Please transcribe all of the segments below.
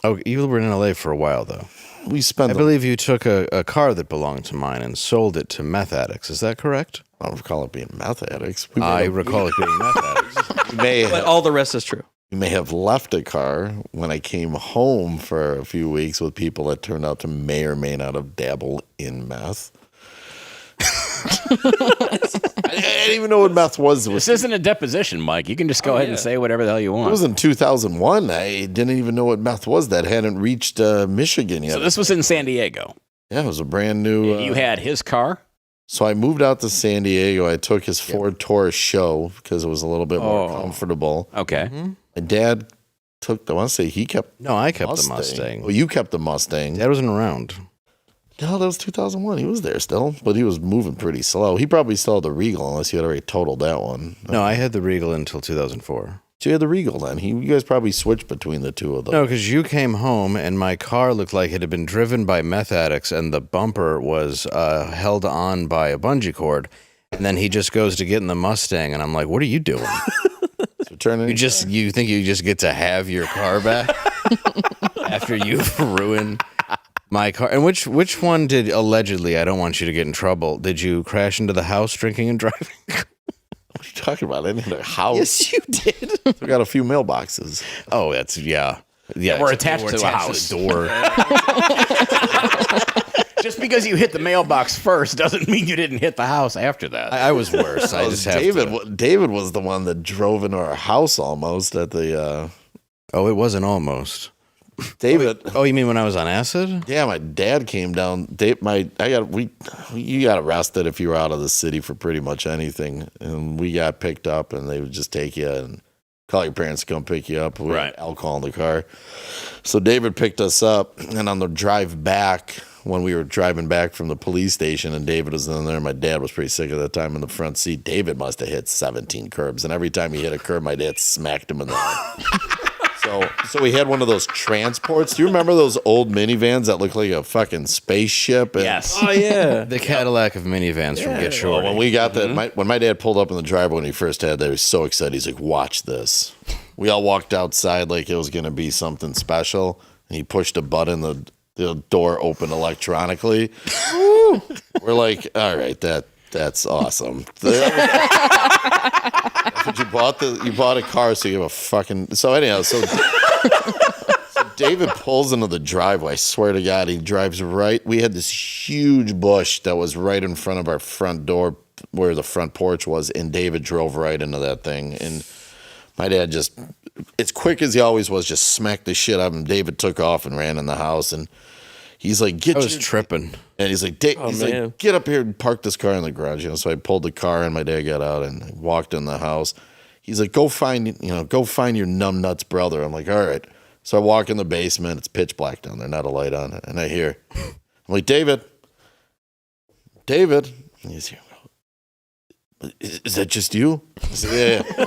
Oh, you were in LA for a while, though. I believe you took a car that belonged to mine and sold it to meth addicts. Is that correct? I don't recall it being meth addicts. I recall it being meth addicts. But all the rest is true. You may have left a car when I came home for a few weeks with people that turned out to may or may not have dabbled in meth. I didn't even know what meth was. This isn't a deposition, Mike. You can just go ahead and say whatever the hell you want. It was in 2001. I didn't even know what meth was. That hadn't reached Michigan yet. So this was in San Diego. Yeah, it was a brand new. You had his car? So I moved out to San Diego. I took his Ford Taurus show because it was a little bit more comfortable. Okay. Mm-hmm. My dad took, I want to say he kept. No, I kept the Mustang. Well, you kept the Mustang. Dad wasn't around. No, that was 2001. He was there still, but he was moving pretty slow. He probably still had the Regal unless he had already totaled that one. No, I had the Regal until 2004. So you had the Regal then. You guys probably switched between the two of them. No, because you came home and my car looked like it had been driven by meth addicts and the bumper was held on by a bungee cord. And then he just goes to get in the Mustang and I'm like, what are you doing? You think you just get to have your car back after you've ruined my car? And which one did allegedly, I don't want you to get in trouble, did you crash into the house drinking and driving? What are you talking about? I didn't have a house. Yes, you did. We got a few mailboxes. Oh, that's, yeah. We're attached to a house. Door. Just because you hit the mailbox first doesn't mean you didn't hit the house after that. I was worse. I just have David was the one that drove into our house almost at the... Oh, it wasn't almost. David. Oh, you mean when I was on acid? Yeah, my dad came down. You got arrested if you were out of the city for pretty much anything, and we got picked up, and they would just take you and call your parents to come pick you up. We had alcohol in the car, so David picked us up, and on the drive back, when we were driving back from the police station, and David was in there, my dad was pretty sick at that time in the front seat. David must have hit 17 curbs, and every time he hit a curb, my dad smacked him in the head. So we had one of those transports. Do you remember those old minivans that looked like a fucking spaceship? Yes. Oh, yeah. The Cadillac of minivans from Get Shorty. Well, when we got that, when my dad pulled up in the driveway when he first had that, he was so excited. He's like, watch this. We all walked outside like it was going to be something special. And he pushed a button, the door opened electronically. We're like, all right, that's awesome. But you bought a car, so you have a fucking. So anyhow, so David pulls into the driveway. I swear to God, he drives right. We had this huge bush that was right in front of our front door, where the front porch was, and David drove right into that thing. And my dad just, as quick as he always was, just smacked the shit out of him. David took off and ran in the house, and he's like, tripping. And he's like, like, get up here and park this car in the garage. So I pulled the car and my dad got out and walked in the house. He's like, go find your numbnuts brother. I'm like, all right. So I walk in the basement. It's pitch black down there, not a light on it. And I hear, I'm like, David. And he's here. Is that just you? I said, yeah.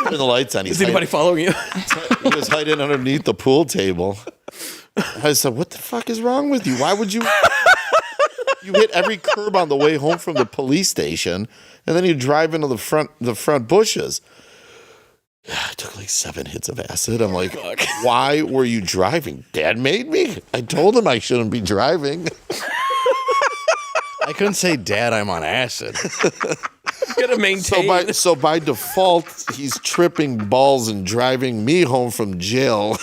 Turn the lights on. Is anybody following you? He was hiding underneath the pool table. I said, what the fuck is wrong with you? Why would you? You hit every curb on the way home from the police station, and then you drive into the front bushes. I took like 7 hits of acid. I'm like, why were you driving? Dad made me. I told him I shouldn't be driving. I couldn't say, Dad, I'm on acid. You gotta maintain. So by default, he's tripping balls and driving me home from jail.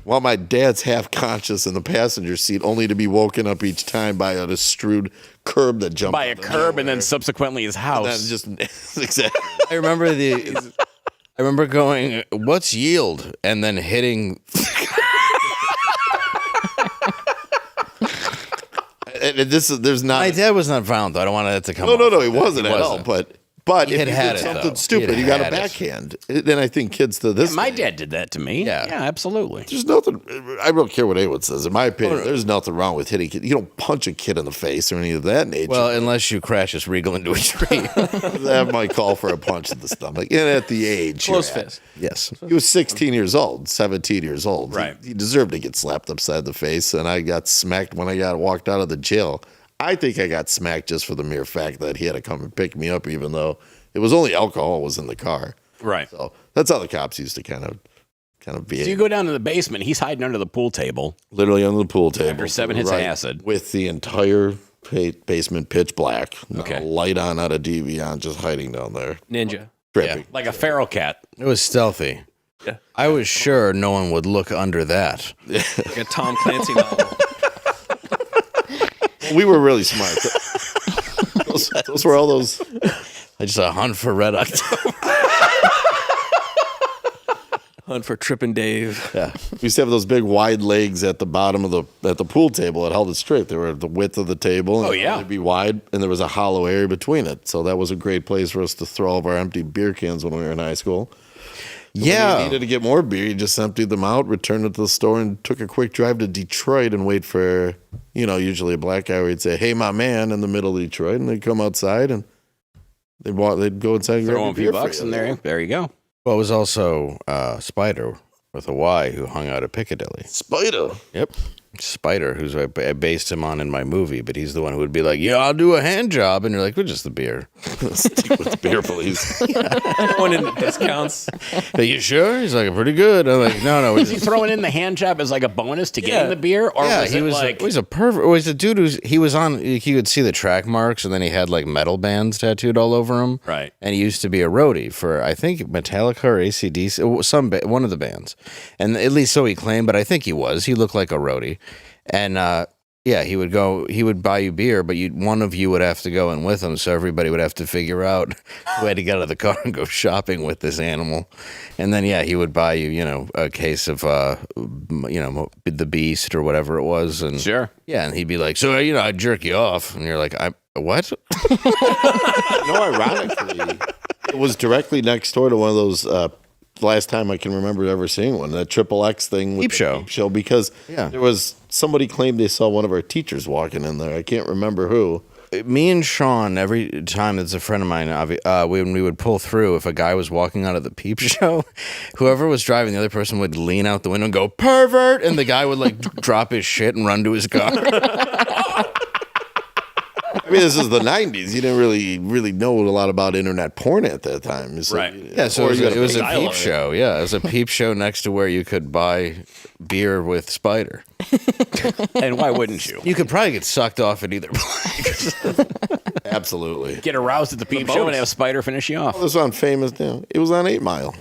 While my dad's half conscious in the passenger seat, only to be woken up each time by a strewed curb that jumped by a curb and then subsequently his house. Exactly. I remember going, what's yield? And then hitting. There's not. My dad was not violent, though. I don't want that to come. No, he wasn't at all. But he if had you had did it, something though. stupid, you got a backhand. Then I think kids to this. My dad did that to me. Yeah, absolutely. There's nothing. I don't care what anyone says. In my opinion, there's nothing wrong with hitting kids. You don't punch a kid in the face or any of that nature. Well, unless you crash this Regal into a tree. That might call for a punch in the stomach. And at the age. Close fist. Yes. He was 16 years old, 17 years old. Right. He deserved to get slapped upside the face, and I got smacked when I got walked out of the jail. I think I got smacked just for the mere fact that he had to come and pick me up, even though it was only alcohol was in the car. Right. So That's how the cops used to kind of behave. So you go down to the basement. He's hiding under the pool table. Literally under the pool table. After 7 hits of acid. With the entire basement pitch black. Okay. A light on out of Deviant, just hiding down there. Ninja. Trippy. Like a feral cat. It was stealthy. Yeah. I was sure no one would look under that. Like a Tom Clancy novel. We were really smart. Those were all those. I just hunt for Red October. Hunt for Trippin' Dave. Yeah. We used to have those big wide legs at the bottom of the pool table that held it straight. They were at the width of the table. Oh, yeah. They'd be wide, and there was a hollow area between it. So that was a great place for us to throw all of our empty beer cans when we were in high school. When you needed to get more beer, you just emptied them out, returned it to the store, and took a quick drive to Detroit and wait for, usually a black guy where he'd say, "Hey, my man," in the middle of Detroit, and they'd come outside and they'd go inside and Throw grab him a few bucks in there. There you go. Well, it was also Spider with a Y who hung out at Piccadilly. Spider. Yep. Spider, who's I based him on in my movie, but he's the one who would be like, "Yeah, I'll do a hand job," and you're like, "Well, just the beer." Stick with the beer, please. Going into discounts. Are you sure? He's like, "Pretty good." I'm like, "No." Was he throwing in the hand job as like a bonus to getting the beer, or Yeah, was he it was. like He was a pervert. He was a dude he was on. You could see the track marks, and then he had like metal bands tattooed all over him. Right. And he used to be a roadie for I think Metallica or AC/DC, one of the bands, and at least so he claimed. But I think he was. He looked like a roadie. And he would buy you beer, but one of you would have to go in with him, so everybody would have to figure out who had to get out of the car and go shopping with this animal. And then he would buy you, a case of the Beast or whatever it was, and Sure. yeah, and he'd be like, "So I'd jerk you off," and you're like, "I what?" No, ironically, it was directly next door to one of those. Last time I can remember ever seeing one, that XXX thing with Peep show, because Yeah. there was somebody claimed they saw one of our teachers walking in there. I can't remember who. Me and Sean, every time that's a friend of mine, when we would pull through, if a guy was walking out of the Peep show, whoever was driving, the other person would lean out the window and go, "Pervert!" And the guy would like drop his shit and run to his car. I mean, this is the 90s. You didn't really know a lot about internet porn at that time. So, Right. Yeah, so it was a style peep of it. show. Yeah, it was a peep show next to where you could buy beer with Spider. And why wouldn't you? You could probably get sucked off at either place. Absolutely. Get aroused at the peep show and have Spider finish you off. It was on Famous. It was on 8 Mile.